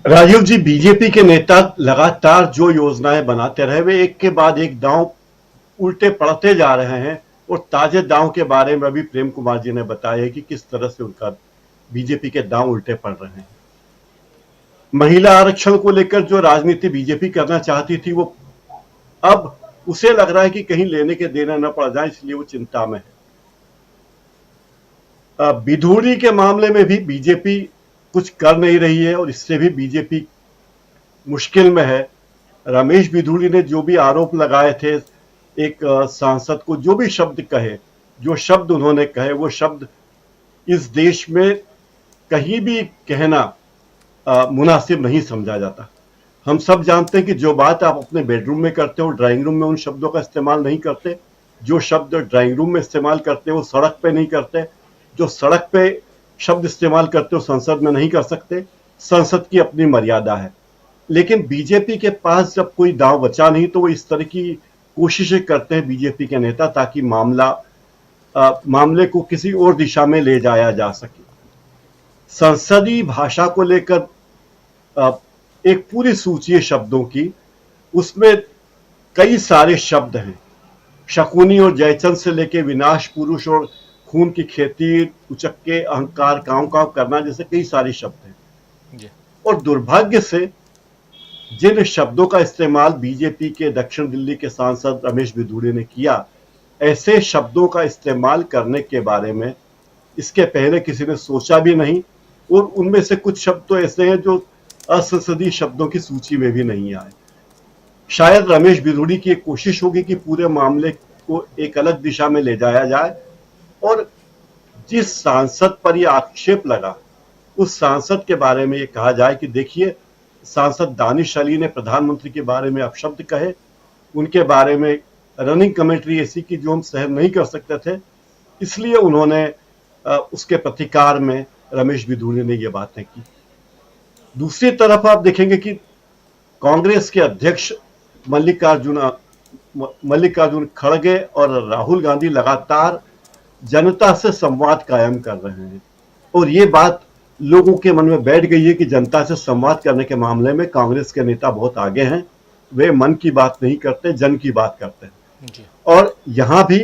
राजीव जी, BJP के नेता लगातार जो योजनाएं बनाते रहे वे एक के बाद एक दांव उल्टे पड़ते जा रहे हैं। और ताजे दांव के बारे में अभी प्रेम कुमार जी ने बताया कि किस तरह से उनका बीजेपी के दांव उल्टे पड़ रहे हैं। महिला आरक्षण को लेकर जो राजनीति बीजेपी करना चाहती थी, वो अब उसे लग रहा है कि कहीं लेने के देना न पड़ जाए, इसलिए वो चिंता में है। बिधूड़ी के मामले में भी बीजेपी कुछ कर नहीं रही है और इससे भी बीजेपी मुश्किल में है। रमेश बिधूड़ी ने जो भी आरोप लगाए थे, एक सांसद को जो भी शब्द कहे, जो शब्द उन्होंने कहे, वो शब्द इस देश में कहीं भी कहना मुनासिब नहीं समझा जाता। हम सब जानते हैं कि जो बात आप अपने बेडरूम में करते हो, ड्राइंग रूम में उन शब्दों का इस्तेमाल नहीं करते। जो शब्द ड्राइंग रूम में इस्तेमाल करते हो, वो सड़क पे नहीं करते। जो सड़क पे शब्द इस्तेमाल करते हो, संसद में नहीं कर सकते। संसद की अपनी मर्यादा है। लेकिन बीजेपी के पास जब कोई दांव बचा नहीं, तो वो इस तरह की कोशिशें करते हैं बीजेपी के नेता, ताकि मामले को किसी और दिशा में ले जाया जा सके। संसदीय भाषा को लेकर एक पूरी सूची है शब्दों की, उसमें कई सारे शब्द हैं। शकुनी और जयचंद से लेके विनाश पुरुष और खून की खेती, उचक्के, अहंकार, कांव कांव करना, जैसे कई सारे शब्द हैं। और दुर्भाग्य से जिन शब्दों का इस्तेमाल बीजेपी के दक्षिण दिल्ली के सांसद रमेश बिधूड़ी ने किया, ऐसे शब्दों का इस्तेमाल करने के बारे में इसके पहले किसी ने सोचा भी नहीं। और उनमें से कुछ शब्द तो ऐसे हैं जो असंसदीय शब्दों की सूची में भी नहीं आए। शायद रमेश बिधूड़ी की एक कोशिश होगी कि पूरे मामले को एक अलग दिशा में ले जाया जाए और जिस सांसद पर यह आक्षेप लगा, उस सांसद के बारे में यह कहा जाए कि देखिए, सांसद दानिश अली ने प्रधानमंत्री के बारे में अपशब्द कहे, उनके बारे में रनिंग कमेंट्री ऐसी की जो हम सहन नहीं कर सकते थे, इसलिए उन्होंने उसके प्रतिकार में रमेश बिधूड़ी ने ये बातें की। दूसरी तरफ आप देखेंगे कि कांग्रेस के अध्यक्ष मल्लिकार्जुन खड़गे और राहुल गांधी लगातार जनता से संवाद कायम कर रहे हैं। और ये बात लोगों के मन में बैठ गई है कि जनता से संवाद करने के मामले में कांग्रेस के नेता बहुत आगे हैं। वे मन की बात नहीं करते, जन की बात करते हैं जी। और यहां भी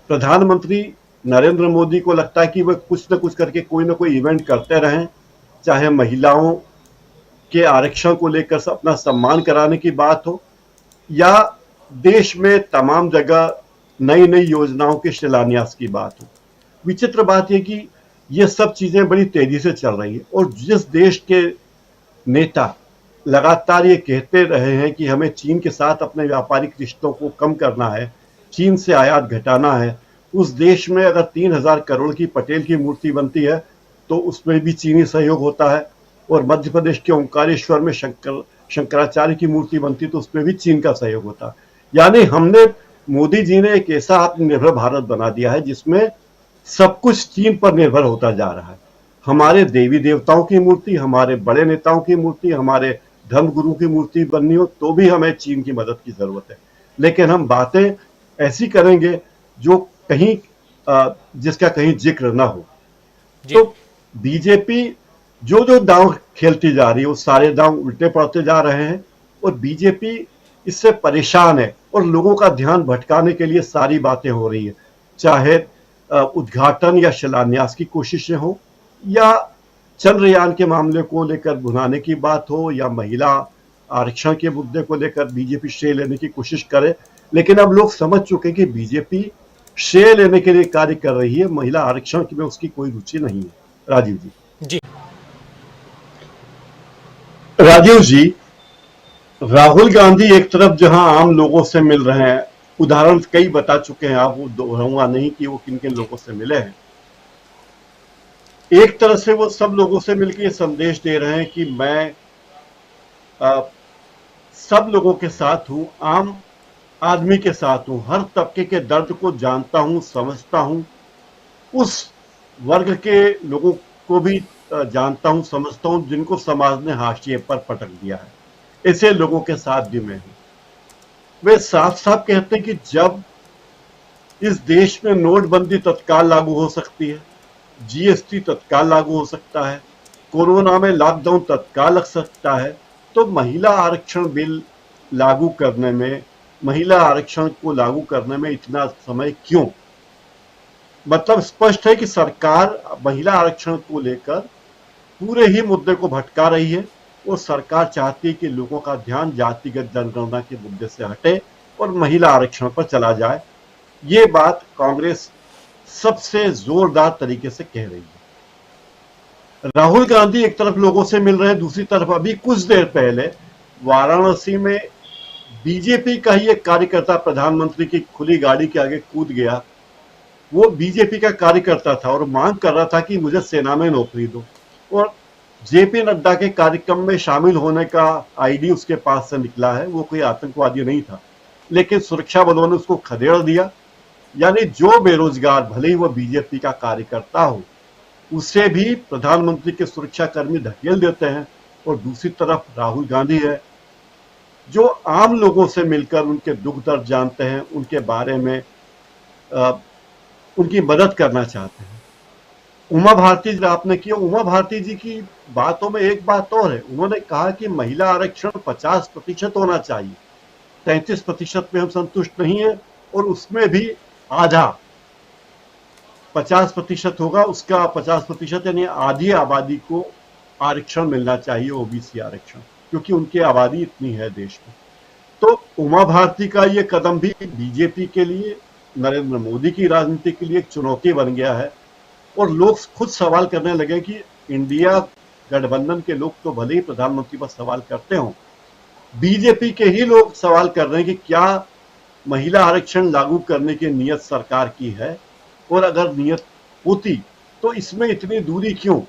प्रधानमंत्री नरेंद्र मोदी को लगता है कि वे कुछ न कुछ करके कोई ना कोई इवेंट करते रहें, चाहे महिलाओं के आरक्षण को लेकर अपना सम्मान कराने की बात हो, या देश में तमाम जगह नई नई योजनाओं के शिलान्यास की बात हो। विचित्र बात यह कि ये सब चीजें बड़ी तेजी से चल रही है। और जिस देश के नेता लगातार ये कहते रहे हैं कि हमें चीन के साथ अपने व्यापारिक रिश्तों को कम करना है, चीन से आयात घटाना है, उस देश में अगर 3000 करोड़ की पटेल की मूर्ति बनती है तो उसमें भी चीनी सहयोग होता है। और मध्य प्रदेश के ओंकारेश्वर में शंकराचार्य की मूर्ति बनती तो उसमें भी चीन का सहयोग होता है। यानी मोदी जी ने एक ऐसा आत्मनिर्भर भारत बना दिया है जिसमें सब कुछ चीन पर निर्भर होता जा रहा है। हमारे देवी देवताओं की मूर्ति, हमारे बड़े नेताओं की मूर्ति, हमारे धर्मगुरु की मूर्ति बननी हो तो भी हमें चीन की मदद की जरूरत है। लेकिन हम बातें ऐसी करेंगे जो कहीं जिसका कहीं जिक्र ना हो। तो बीजेपी जो जो दांव खेलती जा रही है, वो सारे दांव उल्टे पड़ते जा रहे हैं और बीजेपी इससे परेशान है और लोगों का ध्यान भटकाने के लिए सारी बातें हो रही है, चाहे उद्घाटन या शिलान्यास की कोशिशें हो, या चंद्रयान के मामले को लेकर भुनाने की बात हो, या महिला आरक्षण के मुद्दे को लेकर बीजेपी श्रेय लेने की कोशिश करे। लेकिन अब लोग समझ चुके कि बीजेपी श्रेय लेने के लिए कार्य कर रही है, महिला आरक्षण में उसकी कोई रुचि नहीं है। राजीव जी, राहुल गांधी एक तरफ जहां आम लोगों से मिल रहे हैं, उदाहरण कई बता चुके हैं आप, वो दोहराऊंगा नहीं कि वो किन किन लोगों से मिले हैं। एक तरह से वो सब लोगों से मिलकर ये संदेश दे रहे हैं कि मैं सब लोगों के साथ हूं, आम आदमी के साथ हूं, हर तबके के दर्द को जानता हूं, समझता हूं, उस वर्ग के लोगों को भी जानता हूं, समझता हूं जिनको समाज ने हाशिए पर पटक दिया है। ऐसे लोगों के साथ भी मैं हूं। वे साफ साफ कहते हैं कि जब इस देश में नोटबंदी तत्काल लागू हो सकती है, जीएसटी तत्काल लागू हो सकता है, कोरोना में लॉकडाउन तत्काल लग सकता है, तो महिला आरक्षण बिल लागू करने में, महिला आरक्षण को लागू करने में इतना समय क्यों? मतलब स्पष्ट है कि सरकार महिला आरक्षण को लेकर पूरे ही मुद्दे को भटका रही है और सरकार चाहती है कि लोगों का ध्यान जातिगत जनगणना के मुद्दे से हटे और महिला आरक्षण पर चला जाए। ये बात कांग्रेस सबसे जोरदार तरीके से कह रही है। राहुल गांधी एक तरफ लोगों से मिल रहे हैं, दूसरी तरफ अभी कुछ देर पहले वाराणसी में बीजेपी का ही एक कार्यकर्ता प्रधानमंत्री की खुली गाड़ी के आगे कूद गया। वो बीजेपी का कार्यकर्ता था और मांग कर रहा था कि मुझे सेना में नौकरी दो, और जेपी नड्डा के कार्यक्रम में शामिल होने का आईडी उसके पास से निकला है। वो कोई आतंकवादी नहीं था, लेकिन सुरक्षा बलों ने उसको खदेड़ दिया। यानी जो बेरोजगार, भले ही वह बीजेपी का कार्यकर्ता हो, उसे भी प्रधानमंत्री के सुरक्षाकर्मी धकेल देते हैं। और दूसरी तरफ राहुल गांधी है, जो आम लोगों से मिलकर उनके दुख दर्द जानते हैं, उनके बारे में उनकी मदद करना चाहते हैं। उमा भारती जी आपने किया, उमा भारती जी की बातों में एक बात और है। उन्होंने कहा कि महिला आरक्षण 50% होना चाहिए, 33% में हम संतुष्ट नहीं है, और उसमें भी आधा 50% होगा, उसका 50% यानी आधी आबादी को आरक्षण मिलना चाहिए, ओबीसी आरक्षण, क्योंकि उनकी आबादी इतनी है देश में। तो उमा भारती का ये कदम भी बीजेपी के लिए, नरेंद्र मोदी की राजनीति के लिए एक चुनौती बन गया है। और लोग खुद सवाल करने लगे कि इंडिया गठबंधन के लोग तो भले ही प्रधानमंत्री पर सवाल करते हों, बीजेपी के ही लोग सवाल कर रहे हैं कि क्या महिला आरक्षण लागू करने की नीयत सरकार की है, और अगर नीयत होती तो इसमें इतनी दूरी क्यों?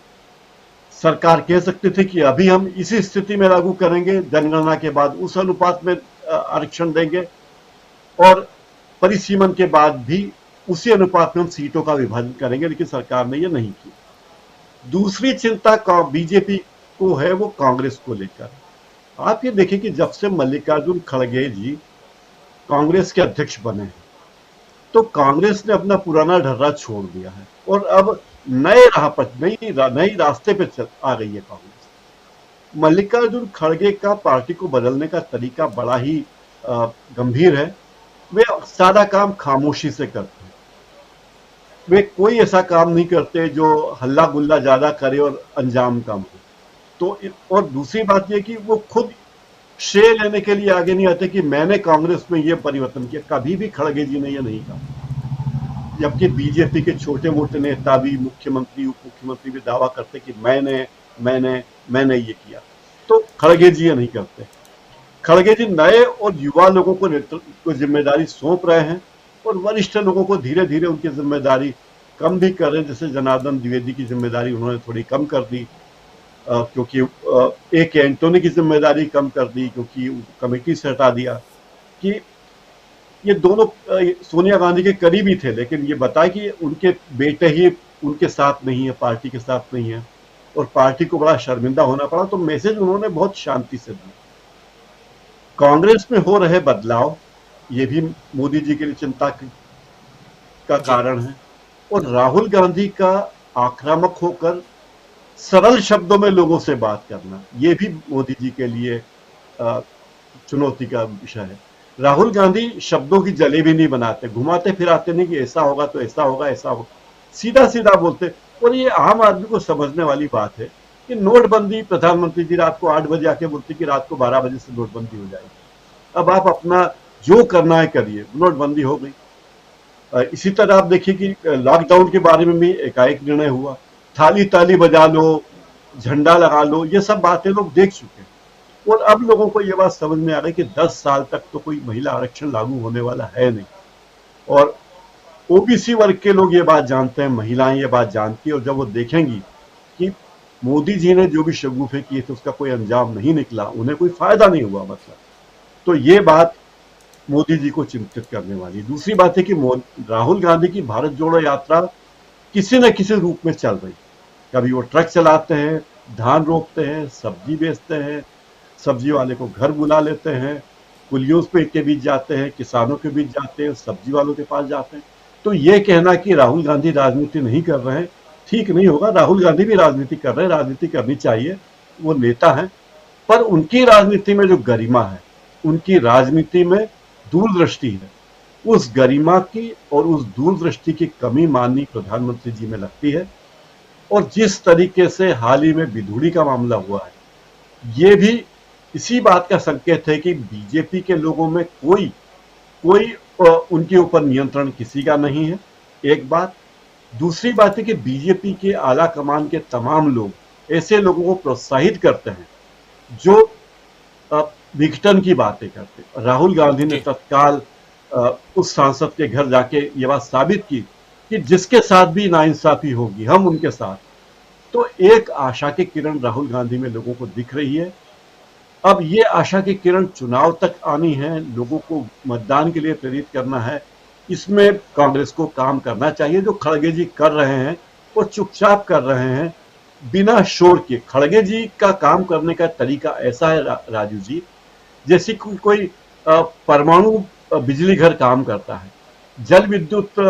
सरकार कह सकती थी कि अभी हम इसी स्थिति में लागू करेंगे, जनगणना के बाद उस अनुपात में आरक्षण देंगे, और परिसीमन के बाद भी उसी अनुपात में हम सीटों का विभाजन करेंगे, लेकिन सरकार ने यह नहीं किया। दूसरी चिंता बीजेपी को है, वो कांग्रेस को लेकर। आप ये देखिए कि जब से मल्लिकार्जुन खड़गे जी कांग्रेस के अध्यक्ष बने हैं, तो कांग्रेस ने अपना पुराना ढर्रा छोड़ दिया है और अब नए राह पर, नई रास्ते पे आ गई है कांग्रेस। मल्लिकार्जुन खड़गे का पार्टी को बदलने का तरीका बड़ा ही गंभीर है। वे सारा काम खामोशी से करते हैं, वे कोई ऐसा काम नहीं करते जो हल्ला गुल्ला ज्यादा करे और अंजाम कम हो। तो और दूसरी बात यह कि वो खुद श्रेय लेने के लिए आगे नहीं आते कि मैंने कांग्रेस में ये परिवर्तन किया। कभी भी खड़गे जी ने यह नहीं कहा, जबकि बीजेपी के छोटे मोटे नेता भी, मुख्यमंत्री, उप मुख्यमंत्री भी दावा करते कि मैंने ये किया। तो खड़गे जी ये नहीं करते। खड़गे जी नए और युवा लोगों को जिम्मेदारी सौंप रहे हैं और वरिष्ठ लोगों को धीरे धीरे उनकी जिम्मेदारी कम भी कर रहे हैं। जैसे जनार्दन द्विवेदी की जिम्मेदारी उन्होंने थोड़ी कम कर दी, क्योंकि एक एंटोनी की जिम्मेदारी कम कर दी, क्योंकि कमेटी से हटा दिया। कि ये दोनों सोनिया गांधी के करीबी थे, लेकिन ये बताया कि उनके बेटे ही उनके साथ नहीं है, पार्टी के साथ नहीं है, और पार्टी को बड़ा शर्मिंदा होना पड़ा। तो मैसेज उन्होंने बहुत शांति से दिया। कांग्रेस में हो रहे बदलाव, ये भी मोदी जी के लिए चिंता का कारण है। और राहुल गांधी का आक्रामक होकर सरल शब्दों में लोगों से बात करना, ये भी मोदी जी के लिए चुनौती का विषय है। राहुल गांधी शब्दों की जलेबी नहीं बनाते, घुमाते फिराते नहीं कि ऐसा होगा तो ऐसा होगा, ऐसा होगा, सीधा सीधा बोलते। और ये आम आदमी को समझने वाली बात है कि नोटबंदी, प्रधानमंत्री जी रात को 8 बजे आके बोलते कि रात को 12 बजे से नोटबंदी हो जाएगी, अब आप अपना जो करना है करिए। नोटबंदी हो गई। इसी तरह आप देखिए कि लॉकडाउन के बारे में भी एकाएक निर्णय हुआ। थाली ताली बजा लो, झंडा लगा लो, ये सब बातें लोग देख चुके हैं। और अब लोगों को ये बात समझ में आ रही है कि 10 साल तक तो कोई महिला आरक्षण लागू होने वाला है नहीं। और ओबीसी वर्ग के लोग ये बात जानते हैं, महिलाएं ये बात जानती है। और जब वो देखेंगी कि मोदी जी ने जो भी शगुफे किए थे उसका कोई अंजाम नहीं निकला, उन्हें कोई फायदा नहीं हुआ, मतलब, तो ये बात मोदी जी को चिंतित करने वाली। दूसरी बात है कि राहुल गांधी की भारत जोड़ो यात्रा किसी न किसी रूप में चल रही। कभी वो ट्रक चलाते हैं, धान रोपते हैं, सब्जी बेचते हैं, सब्जी वाले को घर बुला लेते हैं, कुलियों के बीच जाते हैं, किसानों के बीच जाते हैं, सब्जी वालों के पास जाते हैं। तो ये कहना कि राहुल गांधी राजनीति नहीं कर रहे हैं, ठीक नहीं होगा। राहुल गांधी भी राजनीति कर रहे हैं, राजनीति करनी चाहिए, वो नेता हैं, पर उनकी राजनीति में जो गरिमा है, उनकी राजनीति में दूरदृष्टि है, उस गरिमा की और उस दूरदृष्टि की कमी माननीय प्रधानमंत्री जी में लगती है। और जिस तरीके से हाल ही में बिधूड़ी का मामला हुआ है, ये भी इसी बात का संकेत है कि बीजेपी के लोगों में कोई कोई उनके ऊपर नियंत्रण किसी का नहीं है, एक बात। दूसरी बात है कि बीजेपी के आला कमान के तमाम लोग ऐसे लोगों को प्रोत्साहित करते हैं जो विघटन की बातें करते हैं। राहुल गांधी ने तत्काल उस सांसद के घर जाके ये बात साबित की कि जिसके साथ भी नाइंसाफी होगी हम उनके साथ। तो एक आशा की किरण राहुल गांधी में लोगों को दिख रही है। अब ये आशा की किरण चुनाव तक आनी है, लोगों को मतदान के लिए प्रेरित करना है, इसमें कांग्रेस को काम करना चाहिए। जो खड़गे जी कर रहे हैं वो चुपचाप कर रहे हैं, बिना शोर के। खड़गे जी का काम करने का तरीका ऐसा है राजू जी, जैसे कोई परमाणु बिजली घर काम करता है। जल विद्युत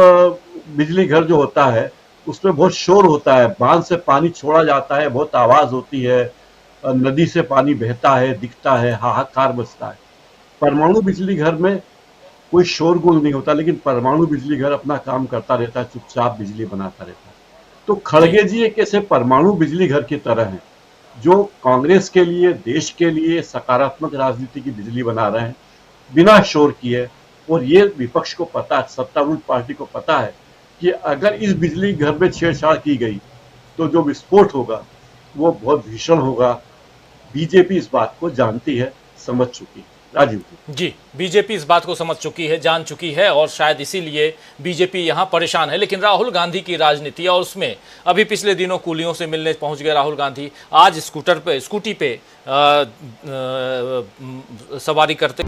बिजली घर जो होता है उसमें बहुत शोर होता है, बांध से पानी छोड़ा जाता है, बहुत आवाज होती है, नदी से पानी बहता है, दिखता है, हाहाकार मचता है। परमाणु बिजली घर में कोई शोरगुल नहीं होता, लेकिन परमाणु बिजली घर अपना काम करता रहता है, चुपचाप बिजली बनाता रहता है। तो खड़गे जी एक ऐसे परमाणु बिजली घर की तरह हैं जो कांग्रेस के लिए, देश के लिए सकारात्मक राजनीति की बिजली बना रहे हैं बिना शोर किए। और ये विपक्ष को पता है, सत्तारूढ़ पार्टी को पता है कि अगर इस बिजली घर में छेड़छाड़ की गई तो जो विस्फोट होगा वो बहुत भीषण होगा। बीजेपी इस बात को जानती है, समझ चुकी है। राजीव जी, बीजेपी इस बात को समझ चुकी है, जान चुकी है, और शायद इसीलिए बीजेपी यहां परेशान है। लेकिन राहुल गांधी की राजनीति, और उसमें अभी पिछले दिनों कुलियों से मिलने पहुंच गए राहुल गांधी, आज स्कूटी पे सवारी करते